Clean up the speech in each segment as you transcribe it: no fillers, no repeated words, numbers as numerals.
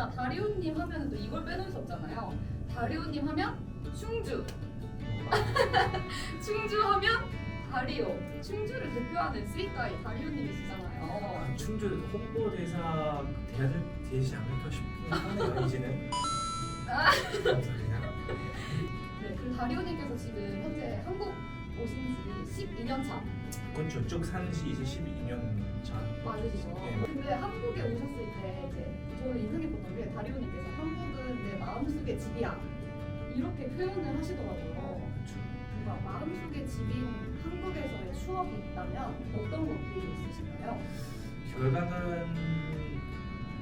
진짜 다리오님 하면 또 이걸 빼놓을 수 없잖아요. 다리오님 하면 충주. 충주 하면 다리오. 충주를 대표하는 스윗가이 다리오님이시잖아요. 충주 홍보대사 돼야 되지 않을까 싶긴 하네요 이제는. 감사합니다. 네, 그리고 다리오님께서 지금 현재 한국 오신 지 12년 차 그렇죠. 쭉 산지 이제 12년 차. 맞으시죠? 네. 근데 한국에 오셨을 때 이제 저는 인상 깊었던 게 다리오님께서 한국은 내 마음속의 집이야 이렇게 표현을 하시더라고요. 뭔가 마음속의 집인 한국에서의 추억이 있다면 어떤 것들이 있으신가요? 결과는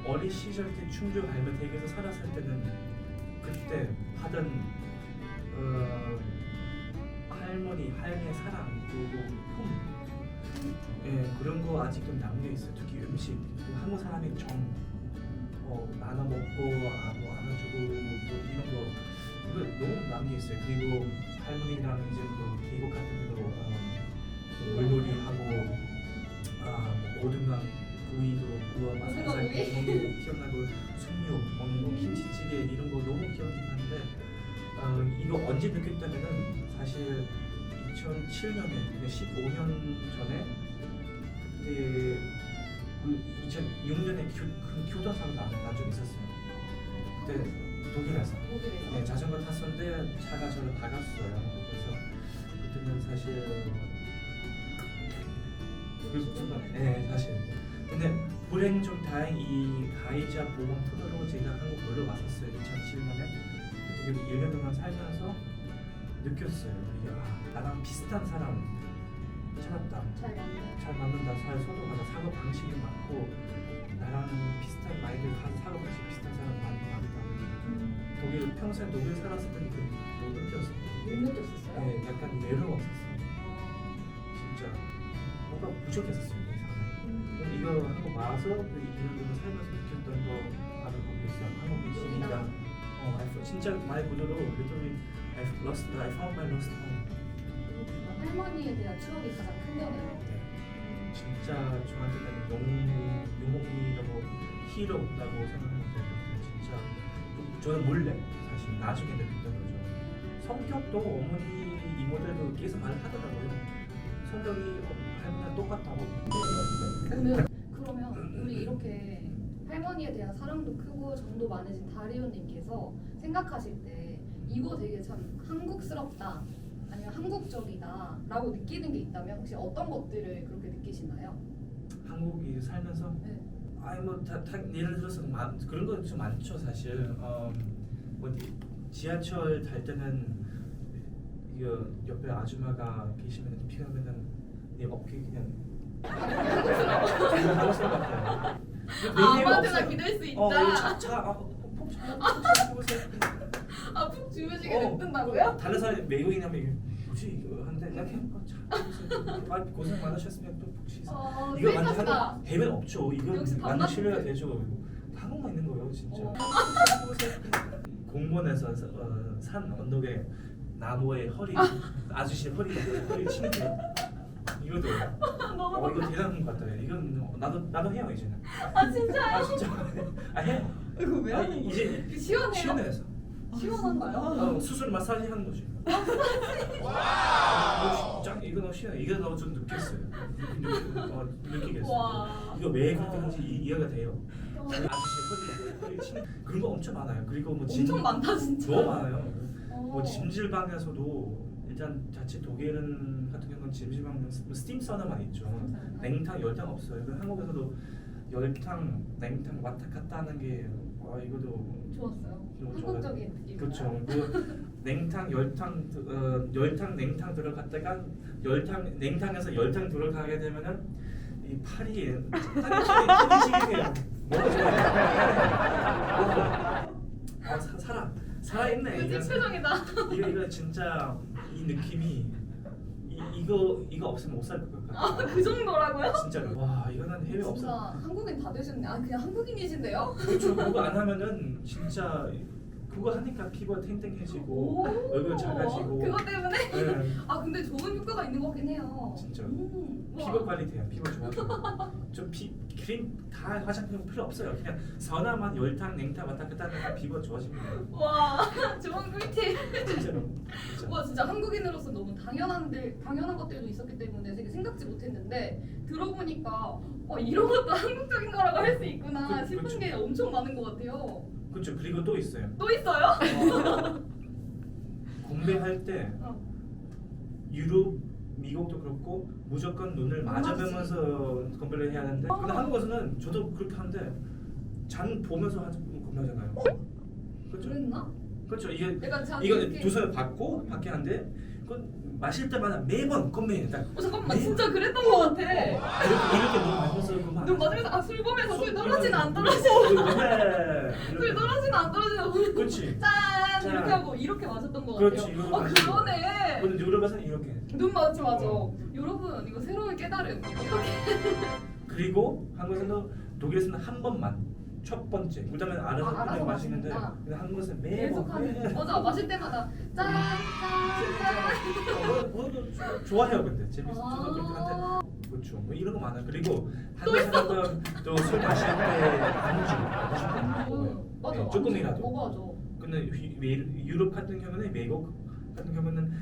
어린 시절 때 충주 갈매택에서 살았을 때는 그때 하던 할머니의 사랑 그리고 품 그런 거 아직도 남겨 있어요. 특히 음식 한국 사람의 정 나눠 먹고 뭐 안아주고 뭐 이런 거 그거 너무 남겨 있어요. 그리고 할머니랑 이제 뭐 계곡 같은 데도 물놀이 하고 뭐 고등어 구이도 구워 맛살 먹는 거 기억나고 순육 먹는 거 김치찌개 이런 거 너무 기억이 나는데 이거 언제 느꼈다면은 사실 2007년에 15년 전에 그때 2006년에 교도상 난 적이 있었어요. 그때 독일에서 네, 자전거 탔었는데 차가 저를 박았어요. 그래서 그때는 사실 네 사실 근데 불행 좀 다행히 이 가해자 보험 토대로 제가 한국 놀러 왔었어요. 2007년에 그때 1년 동안 살면서 느꼈어요. 이게 나랑 비슷한 사람 찾았다. 잘 맞는다. 잘 소통하다. 사고 방식이 맞고 나랑 비슷한 마인드 가서 사고 방식 비슷한 사람 많다. 독일 평생 독일 살았을 때는 못 느꼈어요. 못 느꼈었어요? 네, 약간 외로웠었어요. 진짜 뭔가 부족했었어요. 이 사람. 이거 한국 와서 2년 정도 살면서 느꼈던 거 바로 거기 있어요. 한국 집이랑 진짜 말 그대로 literally I found my lost home. 할머니에 대한 추억이 가장 큰 거네요. 네. 진짜 저한테는 영웅이라고 히로라고 생각하는데 진짜 저는 몰래 사실 나중에 느꼈던 거죠. 성격도 어머니 이모들도 계속 말하더라고요. 성격이 할머니랑 똑같다고. 그러면 우리 이렇게 할머니에 대한 사랑도 크고 정도 많으신 다리오님께서 생각하실 때 이거 되게 참 한국스럽다 아니면 한국적이다 라고 느끼는 게 있다면 혹시 어떤 것들을 그렇게 느끼시나요? 한국에 살면서 네. 예를 들어서 그런 거 좀 많죠 사실. 뭐 지하철 탈 때는 이거 옆에 아줌마가 계시면 피하면은 내 어깨 그냥 한국스러운 것 같아요. 아무한테나 기댈 수 있다. 푹 주무시게 냅둔다고요? 다른 사람이 외국인이면 이게 뭐지 이거 하는데 그냥 고생 많으셨으면 또 푹 쉬세요. 이거 완전 한국 대면 없죠. 이거 완전 신뢰가 되죠. 한국만 있는 거예요 진짜. 공원에서 산 언덕에 나무에 아저씨 허리 침대 이것도 이거 대단한 것 같아요. 이건 나도 해요 이제는. 진짜요? 진짜 해요. 이거 왜 하는 거예요? 이제 시원해요? 시원해서. 시원한가요? 수술 마사지 하는 거지. 진짜 이거 너무 시원해. 이거 너무 좀 느꼈어요. 느끼겠어요. 와. 이거 왜 그렇게 하는지 이해가 돼요. 아저씨 허리 침대 그런 거 엄청 많아요. 그리고 뭐 엄청 많다 진짜. 너무 많아요. 뭐 찜질방에서도 일단 자체 독일은 같은 경우는 찜질방 스팀 사우나만 있죠. 냉탕, 열탕 없어요. 한국에서도 열탕, 냉탕 왔다 갔다 하는 게 이것도 좋았어요. 너무 한국적인 느낌. 그렇죠. 그 냉탕, 열탕, 냉탕 들어갔다가 냉탕에서 열탕 들어가게 되면은 이 팔이 터지시게 살아있네. 왠지 표정이다. 이거 진짜 이 느낌이 이거 없으면 못 살 것 같아요. 그 정도라고요? 진짜로. 와 이거는 해외 진짜 없어. 한국인 다 되셨네. 그냥 한국인이신데요? 그렇죠. 그거 안 하면은 진짜 그거 하니까 피부가 탱탱해지고 오, 얼굴 작아지고. 그것 때문에? 네, 아 근데 좋은 효과가 있는 것 같긴 해요. 진짜. 우와. 피부 관리 돼요. 피부 좋아져요. 크림 다 화장품 필요 없어요. 그냥 선화만 열탕 냉탕 왔다 갔다 하면 피부가 좋아집니다. 와 좋은 꿀팁. 진짜로. 진짜. 와 진짜 한국인으로서 너무 당연한 것들도 있었기 때문에 되게 생각지 못했는데 들어보니까 이런 것도 한국적인 거라고 할 수 있구나 싶은 그쵸. 게 엄청 많은 것 같아요. 그렇죠. 그리고 또 있어요. 또 있어요? 공부할 때 어. 유럽, 미국도 그렇고 무조건 눈을 마주보면서 공부를 해야 하는데 근데 한국에서는 저도 그렇게 하는데 잔 보면서 공부하잖아요. 그렇죠. 그랬나? 그렇죠. 이게 내가 자 이거 이렇게 두 손을 받고 받게 하는데 그건 마실 때마다 매번 건배해요. 잠깐만 진짜 그랬던 것 같아. 이렇게 눈 마시면서 공부. 눈 맞으면서 술 보면서 술 이거- 떨어지나 안 이거- 떨어지나 네. 술 떨어지나 안 떨어지나 그렇지. 짠 짠. 이렇게 하고 이렇게 마셨던 것 그렇지, 같아요. 이거 마시고. 그러네. 근데 유럽에서는 이렇게. 눈 맞지 맞아. 어. 여러분 이거 새로운 깨달음. 그리고 한국에서는 독일에서는 한 번만 첫 번째 그다음에 알아서 알아서 그냥 마시는데 마시는구나. 근데 한국에서는 매번 계속하는. 맞아 마실 때마다 짠짠짠. 좋아해요 근데 재밌어. 저도 그렇게 한데 아. 그렇죠. 뭐 이런 거 많아요. 그리고 한국 사람은 또 술 마실 때 안주 먹어요. 맞아. 네, 조금이라도. 먹어야죠. 근데 유럽 같은 경우는 미국 같은 경우는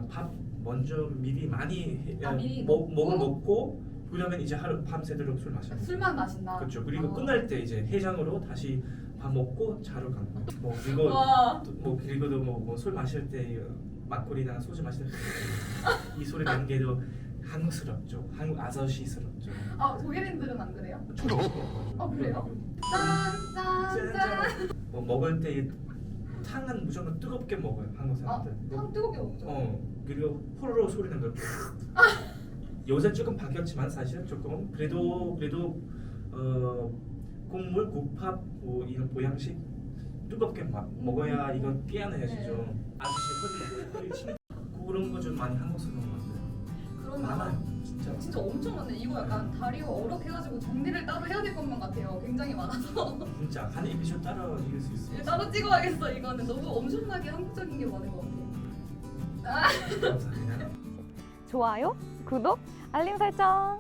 밥 먼저 미리 많이 미리 먹을 먹고 그다음에 이제 하루 밤새도록 술 마시는 술만 마신다. 그렇죠. 그리고 아. 끝날 때 이제 해장으로 다시 밥 먹고 자러 가는 거예요. 뭐 그리고 와. 그리고도 술 마실 때 막걸리나 소주 마실 때 이 소리 나는 게도 한국스럽죠. 한국 아저씨스럽죠. 아 독일인들은 안 그래요? 아 그래요? 짠짠짠. 뭐 먹을 때 탕은 무조건 뜨겁게 먹어요. 한국 사람들. 탕 뜨겁게 먹죠. 그리고 호로로 소리 나는 거. 요새 조금 바뀌었지만 사실 조금 그래도 국물, 국밥 뭐 이런 보양식 뜨겁게 먹어야 이거 깨어나야죠. 네. 아저씨 허리 침 그런 거 좀 많이 한국스러운 것 같아요. 그러면 많아요, 진짜. 진짜 엄청 많네. 이거 약간 다리가 어록해가지고 정리를 따로 해야 될 것만 같아요. 굉장히 많아서 진짜 한 에피소드 따라 이길 수 있어요. 따로 찍어야겠어. 이거는 너무 엄청나게 한국적인 게 많은 것 같아요. 감사합니다. 좋아요, 구독, 알림 설정.